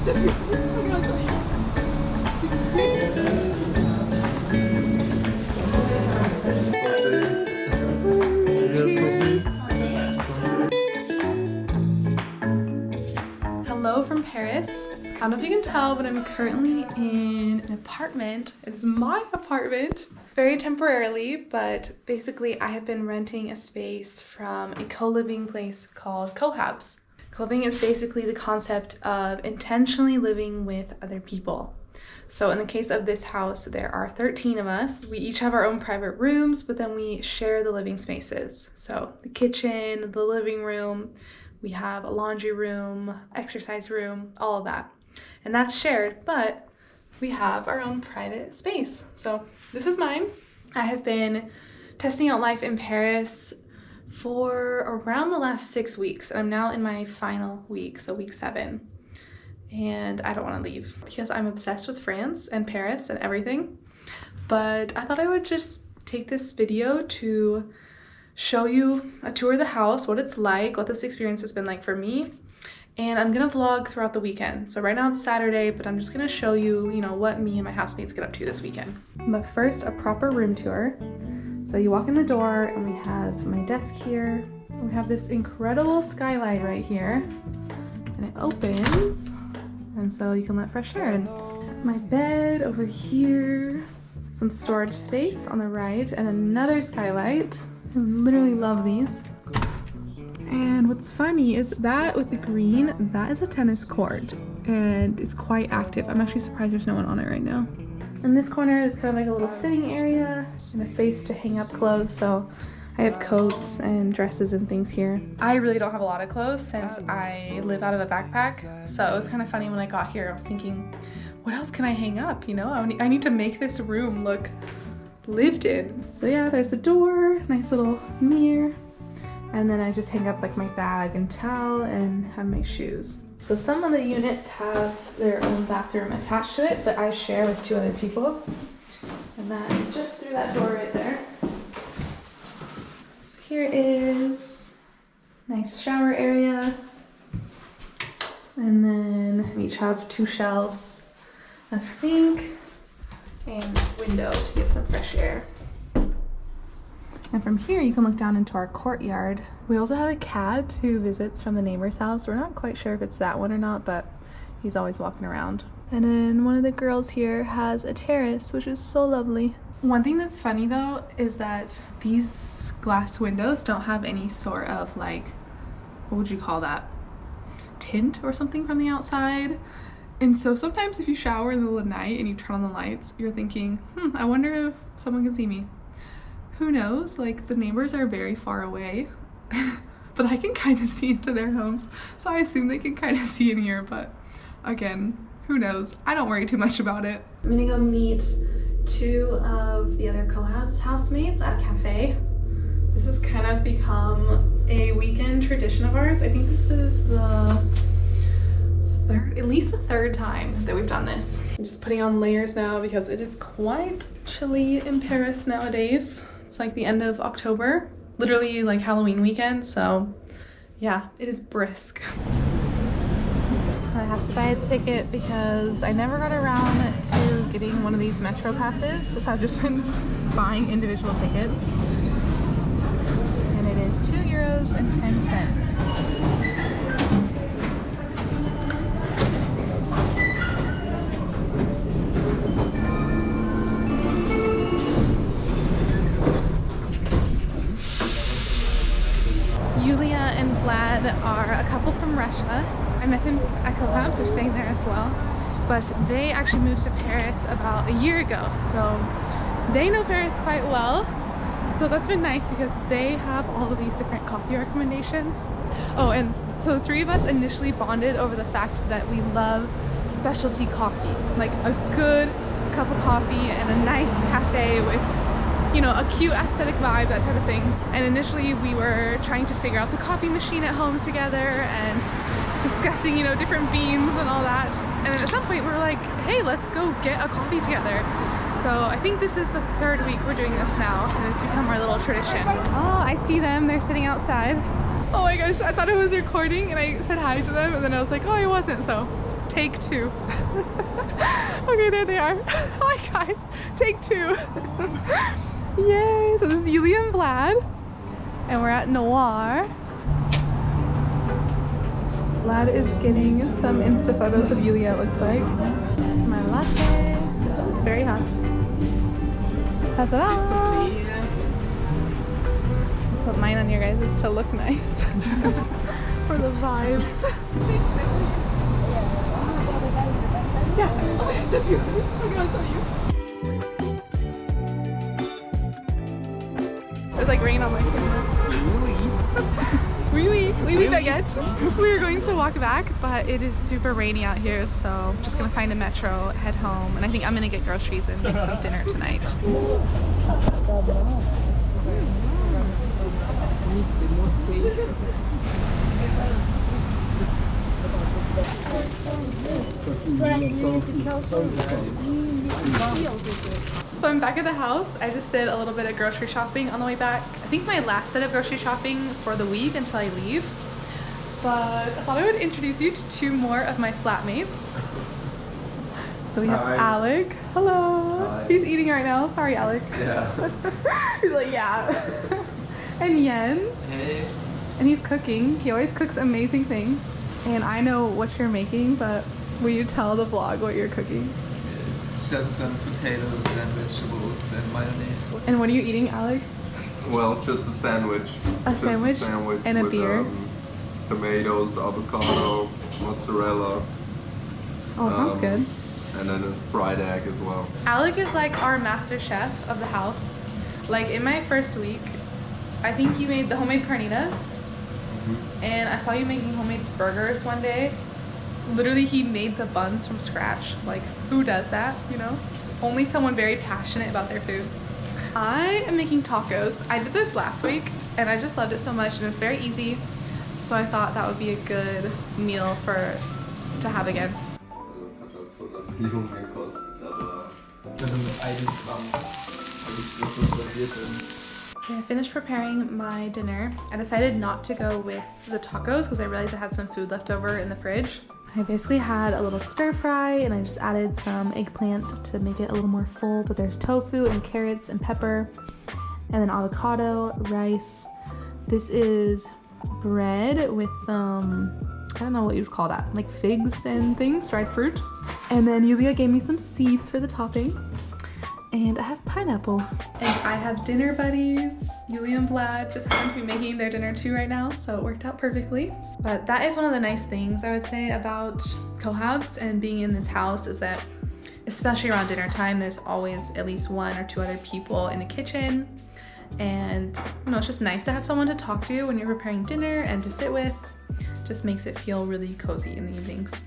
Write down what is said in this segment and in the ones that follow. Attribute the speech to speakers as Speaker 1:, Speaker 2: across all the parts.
Speaker 1: Hello from Paris. I don't know if you can tell, but I'm currently in an apartment. It's my apartment. Very temporarily, but basically I have been renting a space from a co-living place called Cohabs. Co-living is basically the concept of intentionally living with other people. So in the case of this house, there are 13 of us. We each have our own private rooms, but then we share the living spaces. So the kitchen, the living room, we have a laundry room, exercise room, all of that. And that's shared, but we have our own private space. So this is mine. I have been testing out life in Paris for around the last 6 weeks. And I'm now in my final week, so week 7. And I don't want to leave because I'm obsessed with France and Paris and everything. But I thought I would just take this video to show you a tour of the house, what it's like, what this experience has been like for me. And I'm gonna vlog throughout the weekend. So right now it's Saturday, but I'm just gonna show you, what me and my housemates get up to this weekend. But first, a proper room tour. So you walk in the door and we have my desk here. We have this incredible skylight right here. And it opens, and so you can let fresh air in. My bed over here, some storage space on the right, and another skylight. I literally love these. And what's funny is that with the green, that is a tennis court and it's quite active. I'm actually surprised there's no one on it right now. In this corner is kind of like a little sitting area and a space to hang up clothes. So I have coats and dresses and things here. I really don't have a lot of clothes since I live out of a backpack. So it was kind of funny when I got here. I was thinking, what else can I hang up? I need to make this room look lived in. So yeah, there's the door, nice little mirror. And then I just hang up like my bag and towel and have my shoes. So some of the units have their own bathroom attached to it, but I share with 2 other people. And that is just through that door right there. So here is nice shower area. And then we each have 2 shelves, a sink, and this window to get some fresh air. And from here you can look down into our courtyard. We also have a cat who visits from the neighbor's house. We're not quite sure if it's that one or not, but he's always walking around. And then one of the girls here has a terrace, which is so lovely. One thing that's funny though is that these glass windows don't have any sort of what would you call that? Tint or something from the outside. And so sometimes if you shower in the middle of the night and you turn on the lights, you're thinking, I wonder if someone can see me. Who knows? The neighbors are very far away, but I can kind of see into their homes. So I assume they can kind of see in here, but again, who knows? I don't worry too much about it. I'm gonna go meet 2 of the other Cohabs housemates at a cafe. This has kind of become a weekend tradition of ours. I think this is at least the 3rd time that we've done this. I'm just putting on layers now because it is quite chilly in Paris nowadays. It's like the end of October, literally like Halloween weekend, so yeah, it is brisk. I have to buy a ticket because I never got around to getting one of these metro passes, so I've just been buying individual tickets. And it is €2.10. Are a couple from Russia. I met them at Cohabs, they're staying there as well, but they actually moved to Paris about a year ago, so they know Paris quite well. So that's been nice because they have all of these different coffee recommendations. Oh, and so the 3 of us initially bonded over the fact that we love specialty coffee, like a good cup of coffee and a nice cafe with a cute aesthetic vibe, that type of thing. And initially we were trying to figure out the coffee machine at home together and discussing, different beans and all that. And then at some point we were like, hey, let's go get a coffee together. So I think this is the 3rd week we're doing this now, and it's become our little tradition. Oh, I see them, they're sitting outside. Oh my gosh, I thought I was recording and I said hi to them, and then I was like, oh, I wasn't, so Take two. Okay, there they are. Hi guys, take two. Yay! So this is Yulia and Vlad, and we're at Noir. Vlad is getting some Insta photos of Yulia, it looks like. This is my latte. It's very hot. Ta-da! Put mine on your guys' to look nice. For the vibes. Yeah, that's you. I'm gonna tell you. There's like rain on my camera. Oui, baguette. We were going to walk back, but it is super rainy out here, so just gonna find a metro, head home, and I think I'm gonna get groceries and make some dinner tonight. So I'm back at the house. I just did a little bit of grocery shopping on the way back. I think my last set of grocery shopping for the week until I leave. But I thought I would introduce you to two more of my flatmates. So we have Alec. Hello. Hi. He's eating right now. Sorry, Alec. Yeah. He's like, yeah. And Jens. Hey. And he's cooking. He always cooks amazing things. And I know what you're making, but will you tell the vlog what you're cooking?
Speaker 2: It's just some potatoes and vegetables and mayonnaise.
Speaker 1: And what are you eating, Alec?
Speaker 3: Well, just a sandwich.
Speaker 1: A sandwich and a
Speaker 3: with,
Speaker 1: beer?
Speaker 3: Tomatoes, avocado, mozzarella.
Speaker 1: Oh, sounds good.
Speaker 3: And then a fried egg as well.
Speaker 1: Alec is like our master chef of the house. Like in my first week, I think you made the homemade carnitas. And I saw you making homemade burgers one day. Literally, he made the buns from scratch. Like, who does that, you know? It's only someone very passionate about their food. I am making tacos. I did this last week, and I just loved it so much, and it's very easy. So I thought that would be a good meal to have again. Okay, I finished preparing my dinner. I decided not to go with the tacos because I realized I had some food left over in the fridge. I basically had a little stir fry and I just added some eggplant to make it a little more full, but there's tofu and carrots and pepper and then avocado, rice. This is bread with I don't know what you'd call that, like figs and things, dried fruit. And then Yulia gave me some seeds for the topping. And I have pineapple. And I have dinner buddies. Yulia and Vlad just happen to be making their dinner too right now, so it worked out perfectly. But that is one of the nice things I would say about cohabs and being in this house is that, especially around dinner time, there's always at least one or two other people in the kitchen. And you know, it's just nice to have someone to talk to when you're preparing dinner and to sit with. Just makes it feel really cozy in the evenings.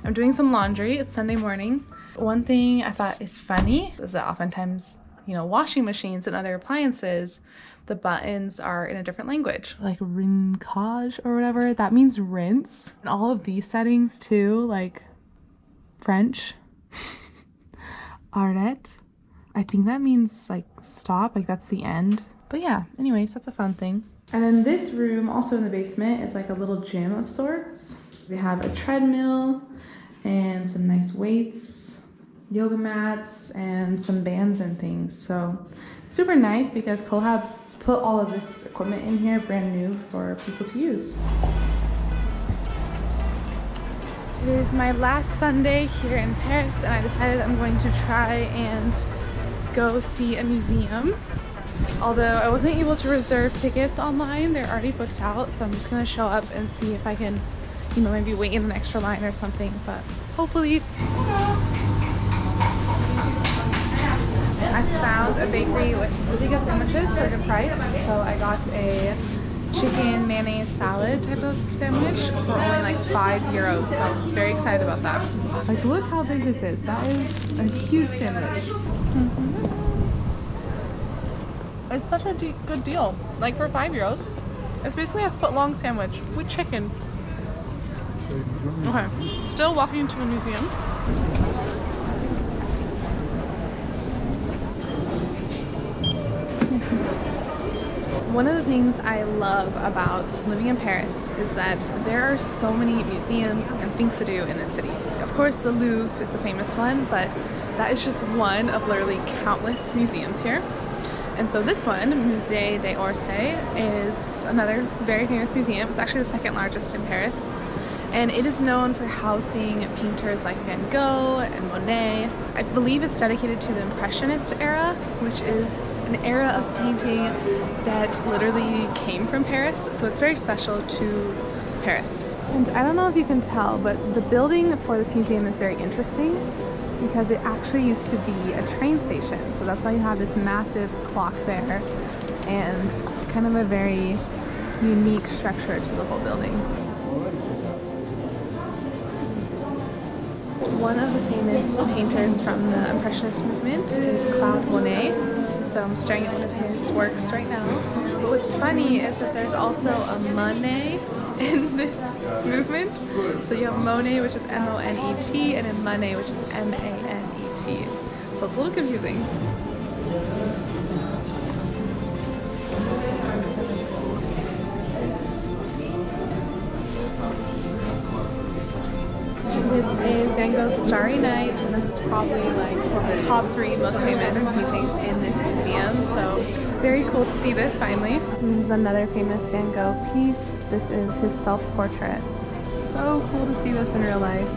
Speaker 1: I'm doing some laundry. It's Sunday morning. One thing I thought is funny is that oftentimes, you know, washing machines and other appliances, the buttons are in a different language. Like rincage or whatever, that means rinse. And all of these settings too, like French, arrête, I think that means like stop, like that's the end. But yeah, anyways, that's a fun thing. And then this room, also in the basement, is like a little gym of sorts. We have a treadmill and some nice weights, yoga mats, and some bands and things. So super nice because Cohabs put all of this equipment in here brand new for people to use. It is my last Sunday here in Paris and I decided I'm going to try and go see a museum. Although I wasn't able to reserve tickets online, they're already booked out, so I'm just gonna show up and see if I can, you know, maybe wait in an extra line or something, but hopefully. I found a bakery with really good sandwiches for a good price, so I got a chicken mayonnaise salad type of sandwich for only like €5, so I'm very excited about that. Like, look how big this is. That is a huge sandwich. It's such a good deal. Like for €5, it's basically a foot-long sandwich with chicken. Okay, still walking to a museum. One of the things I love about living in Paris is that there are so many museums and things to do in this city. Of course, the Louvre is the famous one, but that is just one of literally countless museums here. And so this one, Musée d'Orsay, is another very famous museum. It's actually the second largest in Paris. And it is known for housing painters like Van Gogh and Monet. I believe it's dedicated to the Impressionist era, which is an era of painting that literally came from Paris. So it's very special to Paris. And I don't know if you can tell, but the building for this museum is very interesting because it actually used to be a train station. So that's why you have this massive clock there and kind of a very unique structure to the whole building. One of the famous painters from the Impressionist movement is Claude Monet. So I'm staring at one of his works right now. But what's funny is that there's also a Monet in this movement. So you have Monet, which is M-O-N-E-T, and then Monet, which is M-A-N-E-T. So it's a little confusing. This is Van Gogh's Starry Night, and this is probably like the top 3 most famous paintings in this museum. So very cool to see this finally. This is another famous Van Gogh piece. This is his self-portrait. So cool to see this in real life.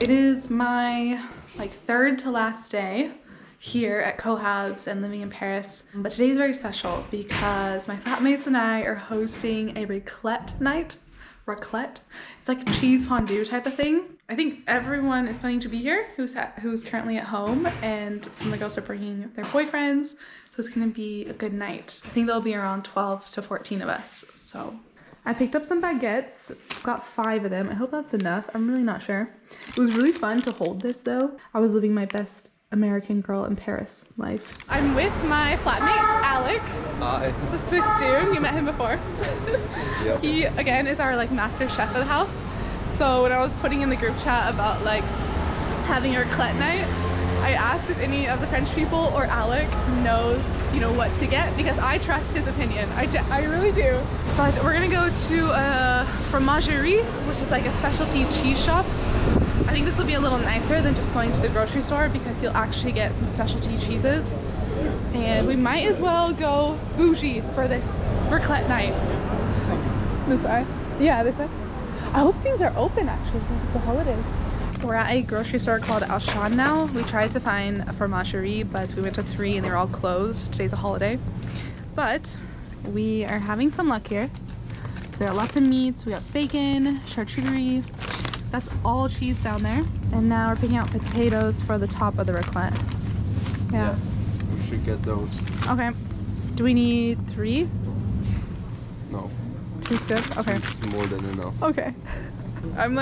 Speaker 1: It is my third to last day here at Cohabs and living in Paris. But today is very special because my flatmates and I are hosting a raclette night. Raclette. It's like a cheese fondue type of thing. I think everyone is planning to be here who's currently at home, and some of the girls are bringing their boyfriends, so it's gonna be a good night. I think there'll be around 12 to 14 of us. So I picked up some baguettes. I've got 5 of them. I hope that's enough. I'm really not sure. It was really fun to hold this though. I was living my best American girl in Paris life. I'm with my flatmate, Alec.
Speaker 3: Hi.
Speaker 1: The Swiss dude. You met him before.
Speaker 3: Yep.
Speaker 1: He, again, is our master chef of the house. So when I was putting in the group chat about having a raclette night, I asked if any of the French people or Alec knows, what to get, because I trust his opinion. I really do. But we're gonna go to a fromagerie, which is like a specialty cheese shop. I think this will be a little nicer than just going to the grocery store because you'll actually get some specialty cheeses. And we might as well go bougie for this raclette night. This side? Yeah, this side. I hope things are open actually because it's a holiday. We're at a grocery store called Auchan now. We tried to find a fromagerie, but we went to 3 and they're all closed. Today's a holiday. But we are having some luck here. So we got lots of meats, we got bacon, charcuterie. That's all cheese down there. And now we're picking out potatoes for the top of the raclette. Yeah.
Speaker 3: We should get those.
Speaker 1: Okay. Do we need 3?
Speaker 3: No.
Speaker 1: 2's good? Okay.
Speaker 3: It's more than enough.
Speaker 1: Okay. I'm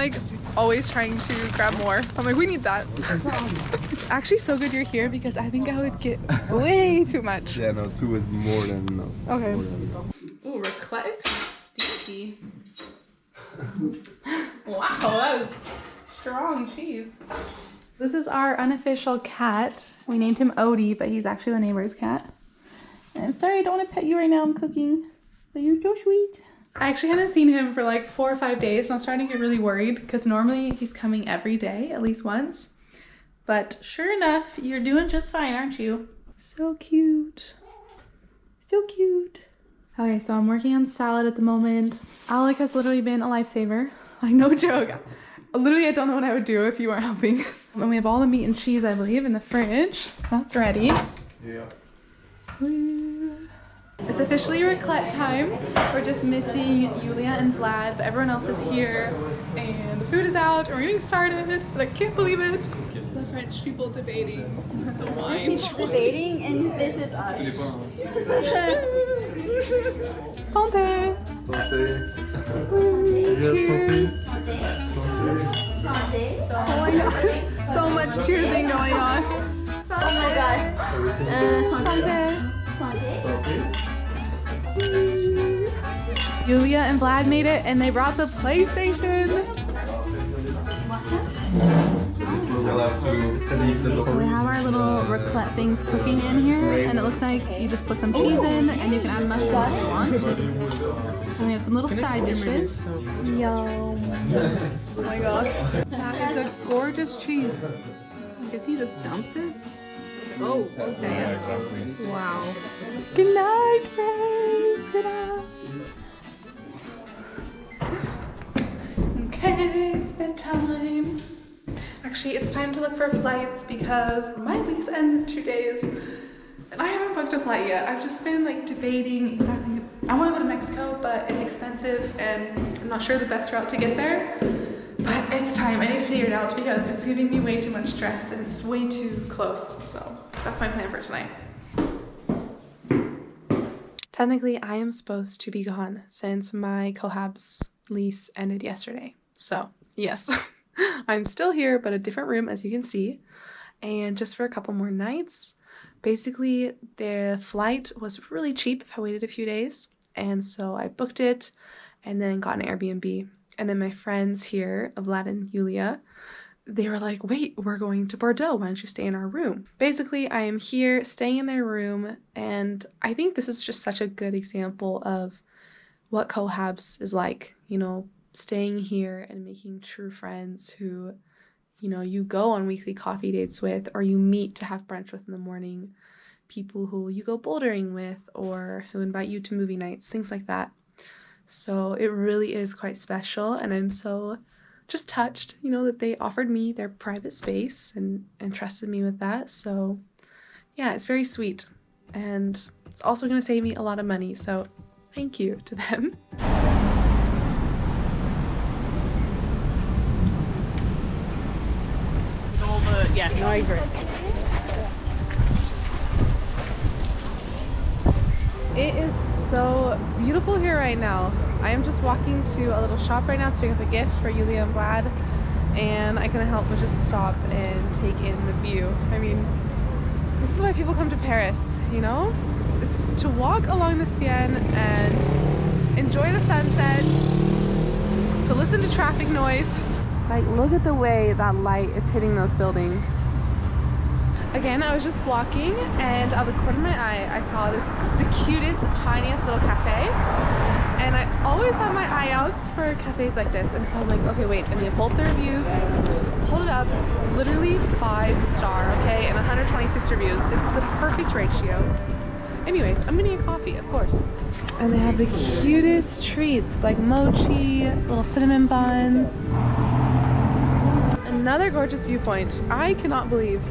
Speaker 1: always trying to grab more. I'm we need that. It's actually so good you're here because I think I would get way too much.
Speaker 3: Yeah, no, 2 is more than enough.
Speaker 1: Okay.
Speaker 3: Ooh,
Speaker 1: raclette is kind of stinky. Wow, that was strong cheese. This is our unofficial cat. We named him Odie, but he's actually the neighbor's cat. And I'm sorry, I don't want to pet you right now. I'm cooking, but you're so sweet. I actually hadn't seen him for 4 or 5 days, and I'm starting to get really worried because normally he's coming every day, at least once. But sure enough, you're doing just fine, aren't you? So cute. So cute. Okay, so I'm working on salad at the moment. Alec has literally been a lifesaver. No joke. Literally, I don't know what I would do if you weren't helping. And we have all the meat and cheese, I believe, in the fridge. That's ready.
Speaker 3: Yeah.
Speaker 1: Woo. It's officially raclette time. We're just missing Julia and Vlad, but everyone else is here. And the food is out, and we're getting started. But I can't believe it. The French people debating the wine.
Speaker 4: Debating, and this is us.
Speaker 1: Santé!
Speaker 3: Santé.
Speaker 1: Cheers!
Speaker 4: Santé.
Speaker 1: Oh my god. So much cheersing going on.
Speaker 4: Oh my god.
Speaker 1: Santé!
Speaker 4: Santé.
Speaker 1: Julia and Vlad made it, and they brought the PlayStation. So we have our little raclette things cooking in here, and it looks like you just put some cheese in, and you can add mushrooms if you want. And we have some little side dishes. Yum! Oh my gosh, that is a gorgeous cheese. I guess you just dump this. Oh, okay. Wow. Good night, friends. Good night. Okay, it's bedtime. Actually, it's time to look for flights because my lease ends in 2 days and I haven't booked a flight yet. I've just been like debating exactly. I want to go to Mexico, but it's expensive and I'm not sure the best route to get there. But it's time. I need to figure it out because it's giving me way too much stress and it's way too close. So that's my plan for tonight. Technically, I am supposed to be gone since my cohab's lease ended yesterday. So yes, I'm still here, but a different room, as you can see, and just for a couple more nights. Basically, the flight was really cheap if I waited a few days, and so I booked it and then got an Airbnb. And then my friends here, Vlad and Yulia, they were like, wait, we're going to Bordeaux. Why don't you stay in our room? Basically, I am here staying in their room, and I think this is just such a good example of what cohabs is like, you know, staying here and making true friends who, you know, you go on weekly coffee dates with, or you meet to have brunch with in the morning, people who you go bouldering with, or who invite you to movie nights, things like that. So it really is quite special, and I'm so just touched, you know, that they offered me their private space and trusted me with that. So yeah, it's very sweet, and it's also going to save me a lot of money, so thank you to them.
Speaker 5: Yeah, no, I agree.
Speaker 1: It is so beautiful here right now. I am just walking to a little shop right now to pick up a gift for Yulia and Vlad, and I couldn't help but just stop and take in the view. I mean, this is why people come to Paris, you know? It's to walk along the Seine and enjoy the sunset, to listen to traffic noise. Like, look at the way that light is hitting those buildings. Again, I was just walking, and out of the corner of my eye, I saw the cutest, tiniest little cafe. And I always have my eye out for cafes like this. And so I'm like, okay, wait, and they have both the reviews. Pulled it up, literally 5-star, okay, and 126 reviews. It's the perfect ratio. Anyways, I'm getting a coffee, of course. And they have the cutest treats, like mochi, little cinnamon buns. Another gorgeous viewpoint. I cannot believe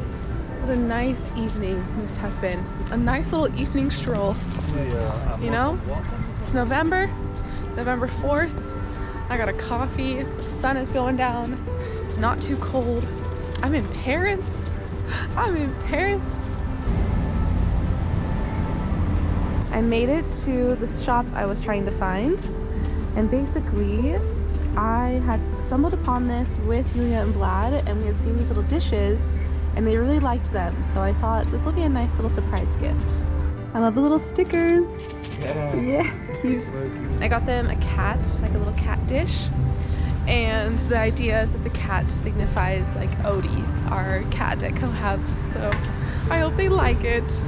Speaker 1: what a nice evening this has been. A nice little evening stroll. You know? It's November 4th. I got a coffee. The sun is going down. It's not too cold. I'm in Paris. I'm in Paris. I made it to the shop I was trying to find, and basically I had stumbled upon this with Yulia and Vlad, and we had seen these little dishes and they really liked them, so I thought this will be a nice little surprise gift. I love the little stickers. Yeah, it's cute. I got them a cat, like a little cat dish, and the idea is that the cat signifies like Odie, our cat at Cohabs, so I hope they like it.